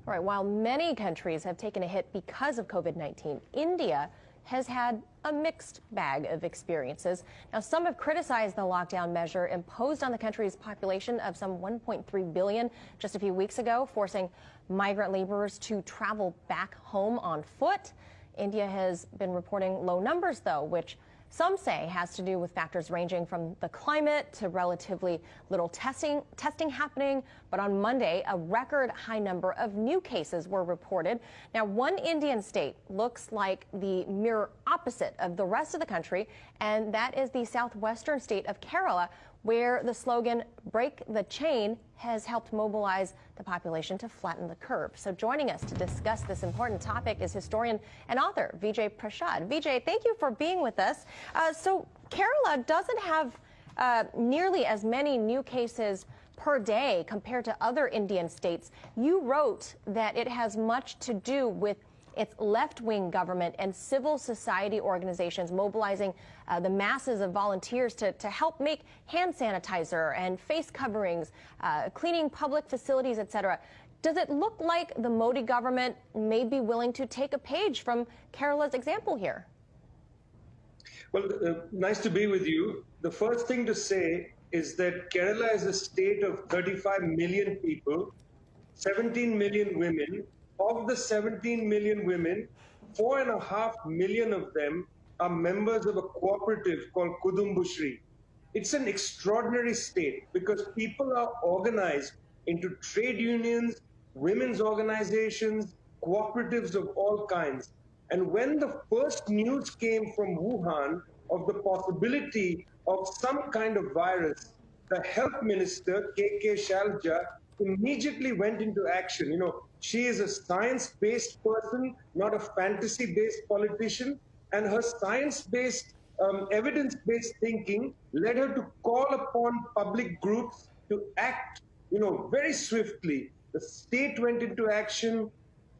All right, while many countries have taken a hit because of COVID-19, India has had a mixed bag of experiences. Now, some have criticized the lockdown measure imposed on the country's population of some 1.3 billion just a few weeks ago, forcing migrant laborers to travel back home on foot. India has been reporting low numbers, though, which some say has to do with factors ranging from the climate to relatively little testing happening. But on Monday, a record high number of new cases were reported. Now, one Indian state looks like the mirror opposite of the rest of the country, and that is the southwestern state of Kerala, where the slogan "Break the Chain" has helped mobilize the population to flatten the curve. So joining us to discuss this important topic is historian and author Vijay Prashad. Vijay, thank you for being with us. So Kerala doesn't have nearly as many new cases per day compared to other Indian states. You wrote that it has much to do with its left-wing government and civil society organizations mobilizing the masses of volunteers to help make hand sanitizer and face coverings, cleaning public facilities, etc. Does it look like the Modi government may be willing to take a page from Kerala's example here? Well, nice to be with you. The first thing to say is that Kerala is a state of 35 million people, 17 million women. Of the 17 million women, 4.5 million of them are members of a cooperative called Kudumbushri. It's an extraordinary state because people are organized into trade unions, women's organizations, cooperatives of all kinds. And when the first news came from Wuhan of the possibility of some kind of virus, the health minister, K.K. Shalja, immediately went into action. You know, she is a science-based person, not a fantasy-based politician, and her science-based, evidence-based thinking led her to call upon public groups to act, very swiftly. The state went into action,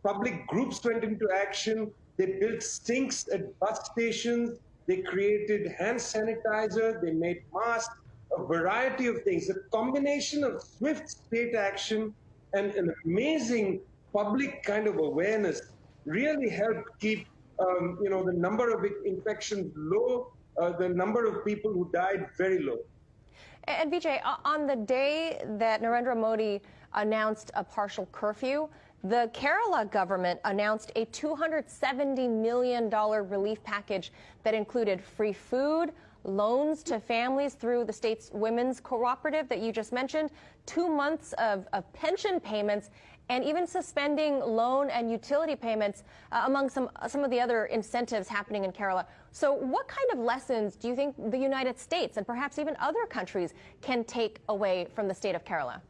public groups went into action, they built sinks at bus stations, they created hand sanitizer, they made masks, a variety of things. A combination of swift state action and an amazing public kind of awareness really helped keep, the number of infections low, the number of people who died very low. And Vijay, on the day that Narendra Modi announced a partial curfew, the Kerala government announced a $270 million relief package that included free food, loans to families through the state's women's cooperative that you just mentioned, 2 months of pension payments, and even suspending loan and utility payments among some of the other incentives happening in Kerala. So what kind of lessons do you think the United States and perhaps even other countries can take away from the state of Kerala?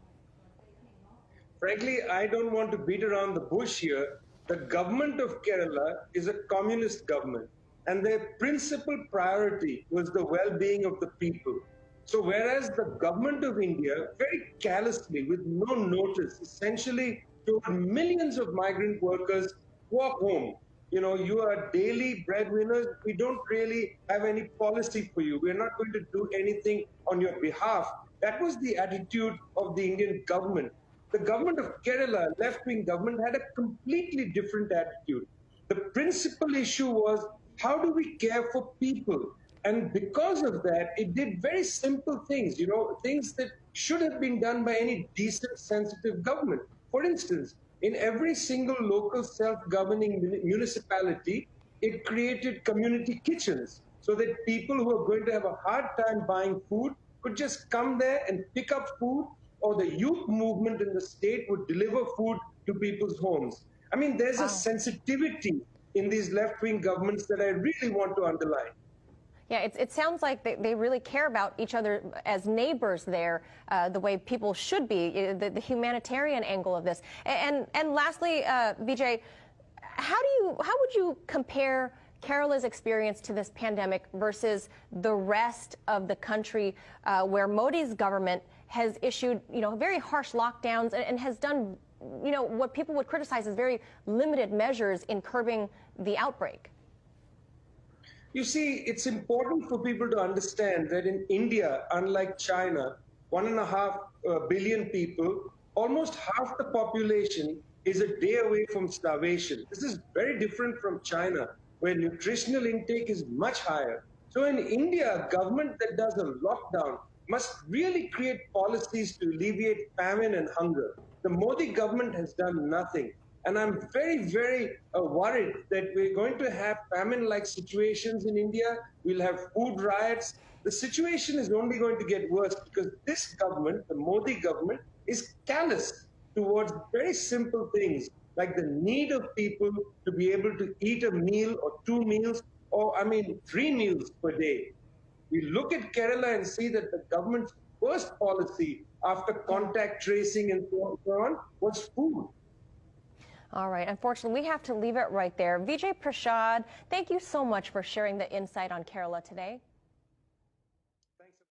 Frankly, I don't want to beat around the bush here. The government of Kerala is a communist government, and their principal priority was the well-being of the people. So whereas the government of India very callously, with no notice, essentially told millions of migrant workers, walk home. You are daily breadwinners. We don't really have any policy for you. We're not going to do anything on your behalf. That was the attitude of the Indian government. The government of Kerala, left-wing government, had a completely different attitude. The principal issue was, how do we care for people? And because of that, it did very simple things, things that should have been done by any decent, sensitive government. For instance, in every single local self-governing municipality, it created community kitchens so that people who are going to have a hard time buying food could just come there and pick up food, or the youth movement in the state would deliver food to people's homes. I mean, there's a sensitivity in these left-wing governments that I really want to underline. Yeah, it sounds like they really care about each other as neighbors there, the way people should be, the humanitarian angle of this. And lastly, Vijay, how would you compare Kerala's experience to this pandemic versus the rest of the country, where Modi's government has issued, very harsh lockdowns and has done, what people would criticize as very limited measures in curbing the outbreak? You see, it's important for people to understand that in India, unlike China, 1.5 billion people, almost half the population is a day away from starvation. This is very different from China, where nutritional intake is much higher. So in India, a government that does a lockdown must really create policies to alleviate famine and hunger. The Modi government has done nothing. And I'm very, very worried that we're going to have famine-like situations in India. We'll have food riots. The situation is only going to get worse because this government, the Modi government, is callous towards very simple things like the need of people to be able to eat a meal or 2 meals or, 3 meals per day. We look at Kerala and see that the government's first policy after contact tracing and so on was food. All right. Unfortunately, we have to leave it right there. Vijay Prashad, thank you so much for sharing the insight on Kerala today.